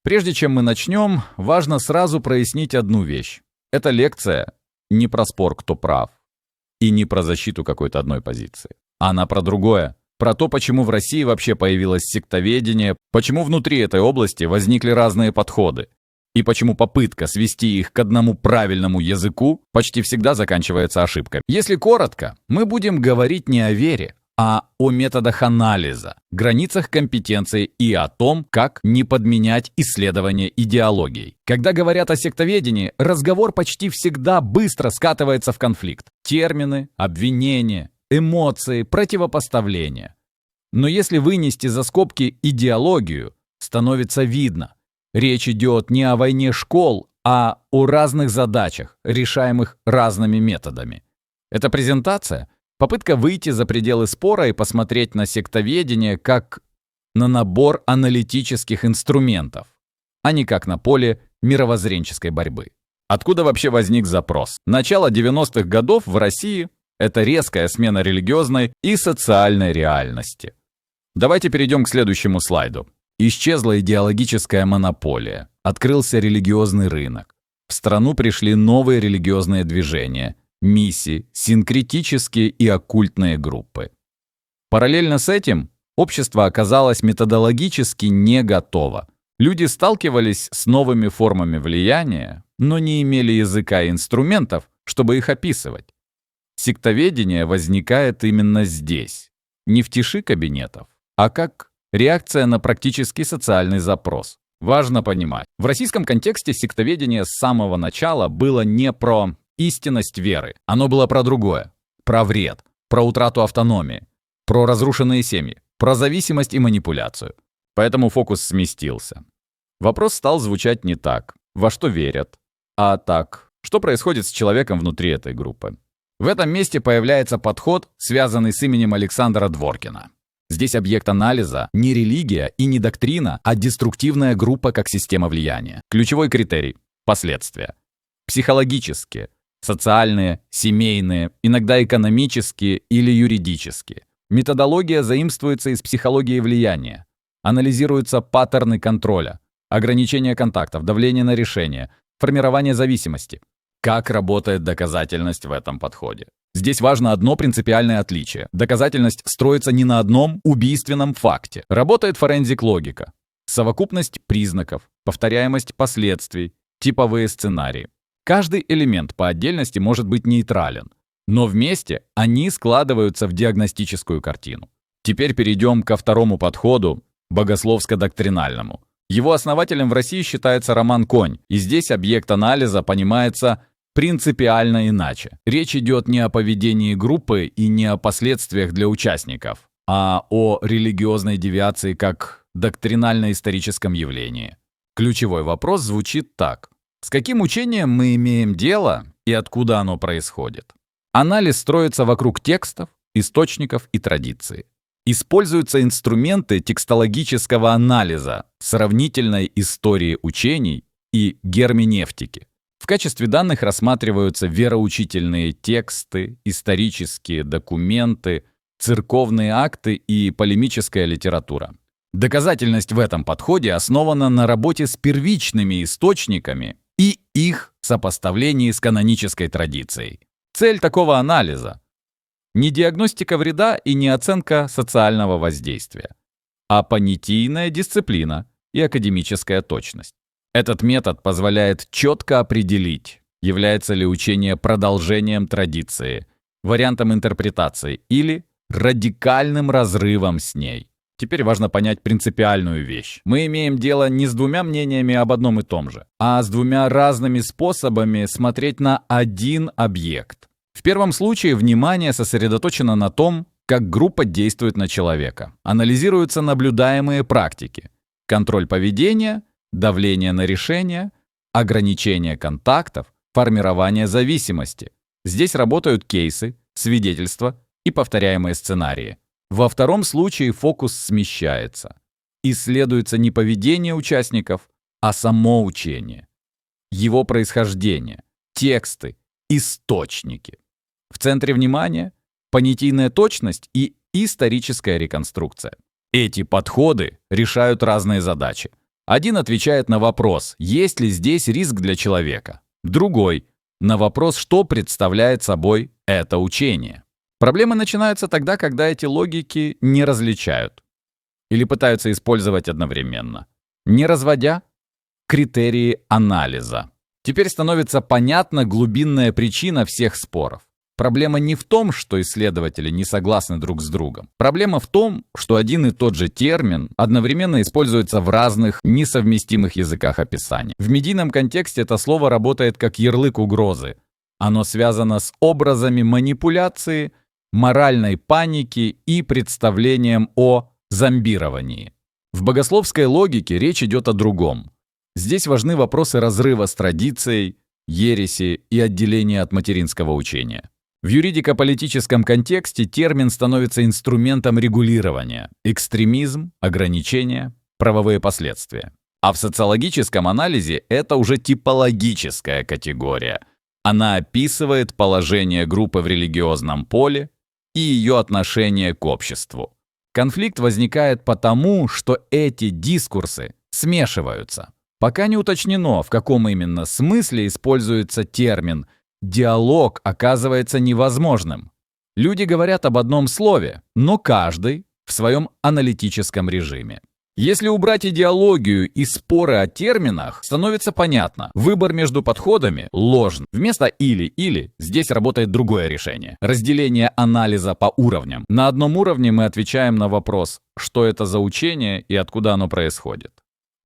Прежде чем мы начнем, важно сразу прояснить одну вещь. Эта лекция не про спор, кто прав, и не про защиту какой-то одной позиции. Она про другое. Про то, почему в России вообще появилось сектоведение, почему внутри этой области возникли разные подходы, и почему попытка свести их к одному правильному языку почти всегда заканчивается ошибкой. Если коротко, мы будем говорить не о вере, а о методах анализа, границах компетенции и о том, как не подменять исследование идеологией. Когда говорят о сектоведении, разговор почти всегда быстро скатывается в конфликт. Термины, обвинения, эмоции, противопоставления. Но если вынести за скобки идеологию, становится видно, речь идет не о войне школ, а о разных задачах, решаемых разными методами. Эта презентация – попытка выйти за пределы спора и посмотреть на сектоведение как на набор аналитических инструментов, а не как на поле мировоззренческой борьбы. Откуда вообще возник запрос? Начало 90-х годов в России – это резкая смена религиозной и социальной реальности. Давайте перейдем к следующему слайду. Исчезла идеологическая монополия, открылся религиозный рынок. В страну пришли новые религиозные движения, миссии, синкретические и оккультные группы. Параллельно с этим общество оказалось методологически не готово. Люди сталкивались с новыми формами влияния, но не имели языка и инструментов, чтобы их описывать. Сектоведение возникает именно здесь, не в тиши кабинетов, а как реакция на практический социальный запрос. Важно понимать, в российском контексте сектоведение с самого начала было не про истинность веры. Оно было про другое. Про вред, про утрату автономии, про разрушенные семьи, про зависимость и манипуляцию. Поэтому фокус сместился. Вопрос стал звучать не так, во что верят, а так, что происходит с человеком внутри этой группы. В этом месте появляется подход, связанный с именем Александра Дворкина. Здесь объект анализа не религия и не доктрина, а деструктивная группа как система влияния. Ключевой критерий – последствия. Психологические, социальные, семейные, иногда экономические или юридические. Методология заимствуется из психологии влияния. Анализируются паттерны контроля, ограничение контактов, давление на решение, формирование зависимости. Как работает доказательность в этом подходе? Здесь важно одно принципиальное отличие. Доказательность строится не на одном убийственном факте. Работает форензик-логика. Совокупность признаков, повторяемость последствий, типовые сценарии. Каждый элемент по отдельности может быть нейтрален, но вместе они складываются в диагностическую картину. Теперь перейдем ко второму подходу, богословско-доктринальному. Его основателем в России считается Роман Конь, и здесь объект анализа понимается принципиально иначе. Речь идет не о поведении группы и не о последствиях для участников, а о религиозной девиации как доктринально-историческом явлении. Ключевой вопрос звучит так. С каким учением мы имеем дело и откуда оно происходит? Анализ строится вокруг текстов, источников и традиций. Используются инструменты текстологического анализа, сравнительной истории учений и герменевтики. В качестве данных рассматриваются вероучительные тексты, исторические документы, церковные акты и полемическая литература. Доказательность в этом подходе основана на работе с первичными источниками и их сопоставлении с канонической традицией. Цель такого анализа – не диагностика вреда и не оценка социального воздействия, а понятийная дисциплина и академическая точность. Этот метод позволяет четко определить, является ли учение продолжением традиции, вариантом интерпретации или радикальным разрывом с ней. Теперь важно понять принципиальную вещь. Мы имеем дело не с двумя мнениями об одном и том же, а с двумя разными способами смотреть на один объект. В первом случае внимание сосредоточено на том, как группа действует на человека. Анализируются наблюдаемые практики. Контроль поведения, давление на решения, ограничение контактов, формирование зависимости. Здесь работают кейсы, свидетельства и повторяемые сценарии. Во втором случае фокус смещается. Исследуется не поведение участников, а само учение. Его происхождение, тексты, источники. В центре внимания понятийная точность и историческая реконструкция. Эти подходы решают разные задачи. Один отвечает на вопрос, есть ли здесь риск для человека. Другой – на вопрос, что представляет собой это учение. Проблемы начинаются тогда, когда эти логики не различают или пытаются использовать одновременно, не разводя критерии анализа. Теперь становится понятна глубинная причина всех споров. Проблема не в том, что исследователи не согласны друг с другом. Проблема в том, что один и тот же термин одновременно используется в разных несовместимых языках описания. В медийном контексте это слово работает как ярлык угрозы. Оно связано с образами манипуляции, моральной паники и представлением о зомбировании. В богословской логике речь идет о другом. Здесь важны вопросы разрыва с традицией, ереси и отделения от материнского учения. В юридико-политическом контексте термин становится инструментом регулирования: экстремизм, ограничения, правовые последствия. А в социологическом анализе это уже типологическая категория. Она описывает положение группы в религиозном поле и ее отношение к обществу. Конфликт возникает потому, что эти дискурсы смешиваются. Пока не уточнено, в каком именно смысле используется термин, диалог оказывается невозможным. Люди говорят об одном слове, но каждый в своем аналитическом режиме. Если убрать идеологию и споры о терминах, становится понятно, выбор между подходами ложен. Вместо «или» здесь работает другое решение – разделение анализа по уровням. На одном уровне мы отвечаем на вопрос, что это за учение и откуда оно происходит.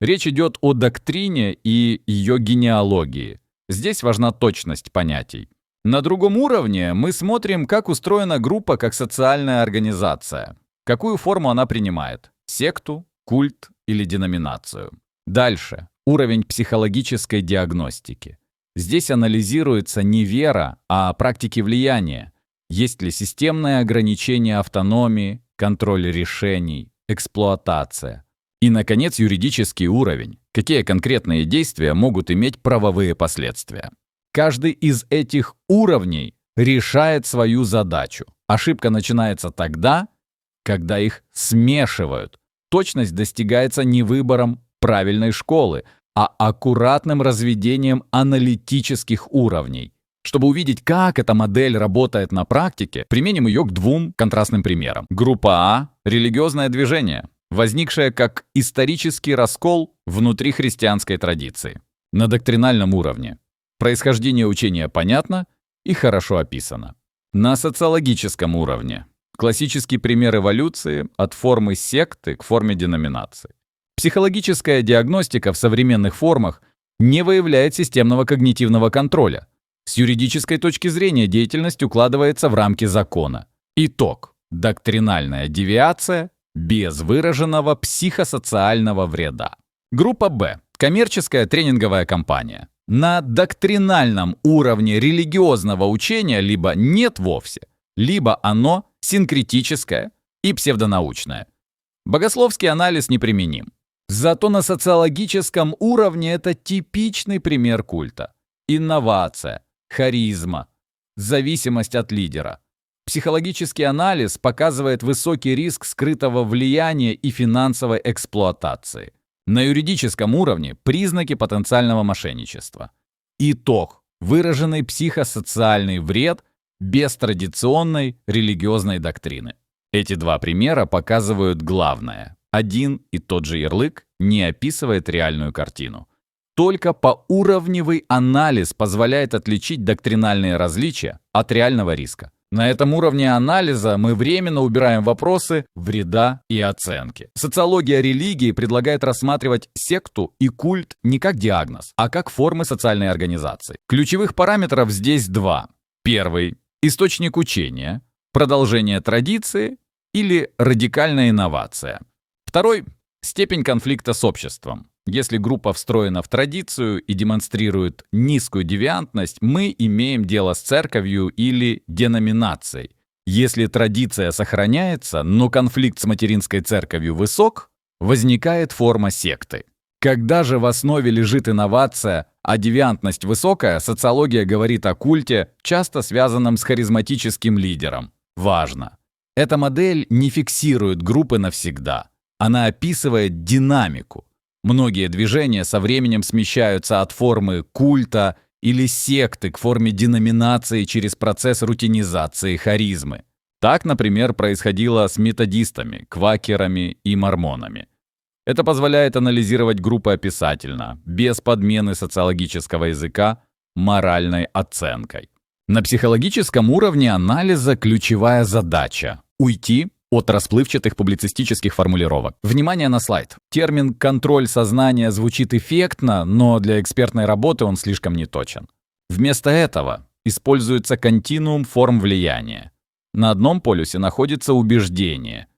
Речь идет о доктрине и ее генеалогии. Здесь важна точность понятий. На другом уровне мы смотрим, как устроена группа как социальная организация. Какую форму она принимает – секту, культ или деноминацию. Дальше – уровень психологической диагностики. Здесь анализируется не вера, а практики влияния. Есть ли системное ограничение автономии, контроль решений, эксплуатация. И, наконец, юридический уровень. Какие конкретные действия могут иметь правовые последствия. Каждый из этих уровней решает свою задачу. Ошибка начинается тогда, когда их смешивают. Точность достигается не выбором правильной школы, а аккуратным разведением аналитических уровней. Чтобы увидеть, как эта модель работает на практике, применим ее к двум контрастным примерам. Группа А – религиозное движение, возникшее как исторический раскол внутри христианской традиции. На доктринальном уровне происхождение учения понятно и хорошо описано. На социологическом уровне классический пример эволюции от формы секты к форме деноминации. Психологическая диагностика в современных формах не выявляет системного когнитивного контроля. С юридической точки зрения деятельность укладывается в рамки закона. Итог – доктринальная девиация без выраженного психосоциального вреда. Группа Б – коммерческая тренинговая компания. На доктринальном уровне религиозного учения либо нет вовсе, либо оно синкретическое и псевдонаучное. Богословский анализ неприменим. Зато на социологическом уровне это типичный пример культа. Инновация, харизма, зависимость от лидера. Психологический анализ показывает высокий риск скрытого влияния и финансовой эксплуатации. На юридическом уровне признаки потенциального мошенничества. Итог – выраженный психосоциальный вред без традиционной религиозной доктрины. Эти два примера показывают главное. Один и тот же ярлык не описывает реальную картину. Только поуровневый анализ позволяет отличить доктринальные различия от реального риска. На этом уровне анализа мы временно убираем вопросы вреда и оценки. Социология религии предлагает рассматривать секту и культ не как диагноз, а как формы социальной организации. Ключевых параметров здесь два. Первый – источник учения, продолжение традиции или радикальная инновация. Второй – степень конфликта с обществом. Если группа встроена в традицию и демонстрирует низкую девиантность, мы имеем дело с церковью или деноминацией. Если традиция сохраняется, но конфликт с материнской церковью высок, возникает форма секты. Когда же в основе лежит инновация, а девиантность высокая, социология говорит о культе, часто связанном с харизматическим лидером. Важно! Эта модель не фиксирует группы навсегда. Она описывает динамику. Многие движения со временем смещаются от формы культа или секты к форме деноминации через процесс рутинизации харизмы. Так, например, происходило с методистами, квакерами и мормонами. Это позволяет анализировать группы описательно, без подмены социологического языка моральной оценкой. На психологическом уровне анализа ключевая задача – уйти от расплывчатых публицистических формулировок. Внимание на слайд. Термин «контроль сознания» звучит эффектно, но для экспертной работы он слишком неточен. Вместо этого используется континуум форм влияния. На одном полюсе находится убеждение.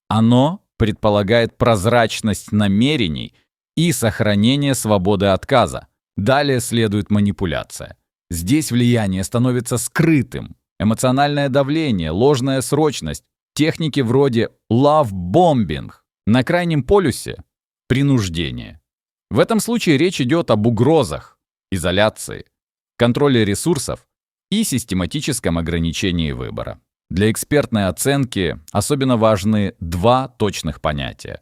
Оно предполагает прозрачность намерений и сохранение свободы отказа. Далее следует манипуляция. Здесь влияние становится скрытым. Эмоциональное давление, ложная срочность, техники вроде love-bombing. На крайнем полюсе – принуждение. В этом случае речь идет об угрозах, изоляции, контроле ресурсов и систематическом ограничении выбора. Для экспертной оценки особенно важны два точных понятия.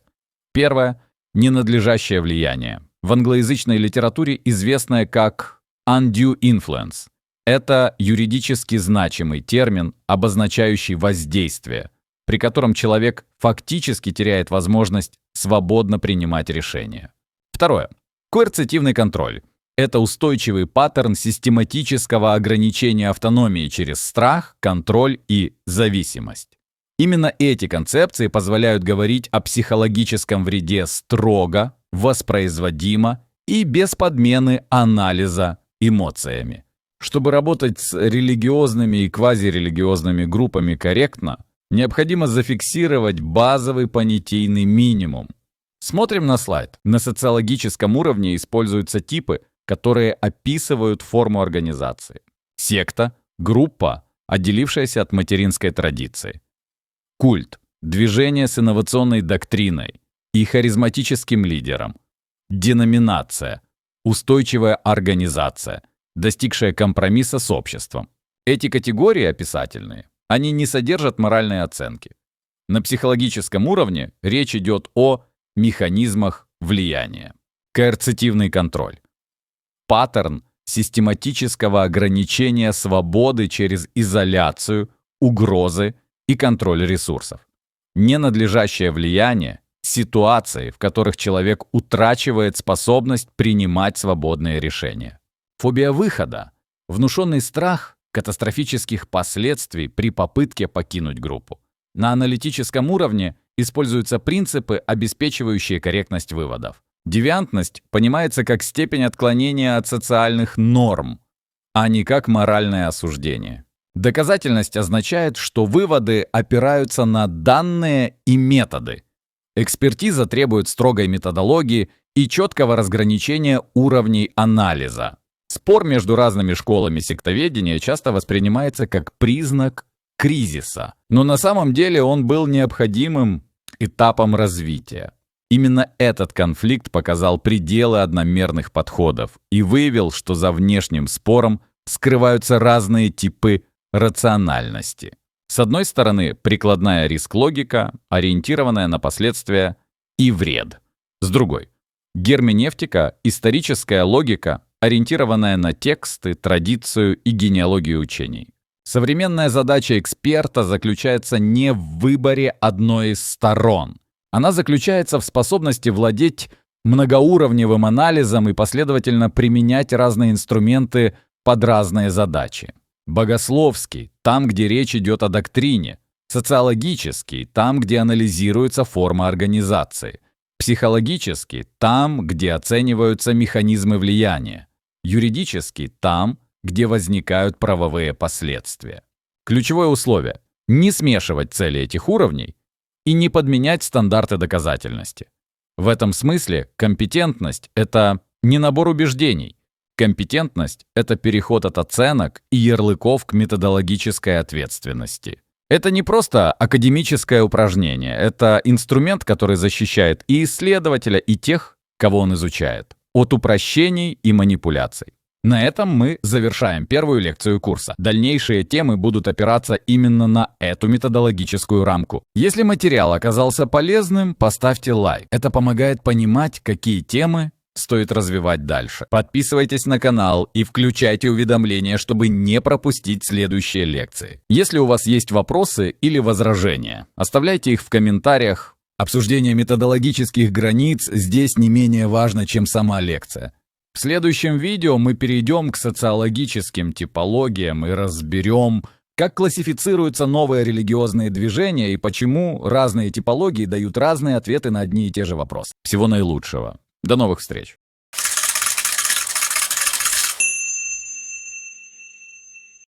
Первое – ненадлежащее влияние. В англоязычной литературе известное как undue influence. Это юридически значимый термин, обозначающий воздействие, при котором человек фактически теряет возможность свободно принимать решения. Второе. Коэрцитивный контроль. Это устойчивый паттерн систематического ограничения автономии через страх, контроль и зависимость. Именно эти концепции позволяют говорить о психологическом вреде строго, воспроизводимо и без подмены анализа эмоциями. Чтобы работать с религиозными и квазирелигиозными группами корректно, необходимо зафиксировать базовый понятийный минимум. Смотрим на слайд. На социологическом уровне используются типы, которые описывают форму организации. Секта – группа, отделившаяся от материнской традиции. Культ – движение с инновационной доктриной и харизматическим лидером. Деноминация – устойчивая организация, достигшая компромисса с обществом. Эти категории описательные, они не содержат моральной оценки. На психологическом уровне речь идет о механизмах влияния. Коэрцитивный контроль. Паттерн систематического ограничения свободы через изоляцию, угрозы и контроль ресурсов. Ненадлежащее влияние – ситуации, в которых человек утрачивает способность принимать свободные решения. Фобия выхода – внушенный страх катастрофических последствий при попытке покинуть группу. На аналитическом уровне используются принципы, обеспечивающие корректность выводов. Девиантность понимается как степень отклонения от социальных норм, а не как моральное осуждение. Доказательность означает, что выводы опираются на данные и методы. Экспертиза требует строгой методологии и четкого разграничения уровней анализа. Спор между разными школами сектоведения часто воспринимается как признак кризиса, но на самом деле он был необходимым этапом развития. Именно этот конфликт показал пределы одномерных подходов и выявил, что за внешним спором скрываются разные типы рациональности. С одной стороны, прикладная риск-логика, ориентированная на последствия и вред. С другой – герменевтика, историческая логика, ориентированная на тексты, традицию и генеалогию учений. Современная задача эксперта заключается не в выборе одной из сторон. Она заключается в способности владеть многоуровневым анализом и последовательно применять разные инструменты под разные задачи. Богословский – там, где речь идет о доктрине. Социологический – там, где анализируется форма организации. Психологический – там, где оцениваются механизмы влияния. Юридический – там, где возникают правовые последствия. Ключевое условие – не смешивать цели этих уровней и не подменять стандарты доказательности. В этом смысле компетентность – это не набор убеждений. Компетентность – это переход от оценок и ярлыков к методологической ответственности. Это не просто академическое упражнение, это инструмент, который защищает и исследователя, и тех, кого он изучает, от упрощений и манипуляций. На этом мы завершаем первую лекцию курса. Дальнейшие темы будут опираться именно на эту методологическую рамку. Если материал оказался полезным, поставьте лайк. Это помогает понимать, какие темы стоит развивать дальше. Подписывайтесь на канал и включайте уведомления, чтобы не пропустить следующие лекции. Если у вас есть вопросы или возражения, оставляйте их в комментариях. Обсуждение методологических границ здесь не менее важно, чем сама лекция. В следующем видео мы перейдем к социологическим типологиям и разберем, как классифицируются новые религиозные движения и почему разные типологии дают разные ответы на одни и те же вопросы. Всего наилучшего. До новых встреч!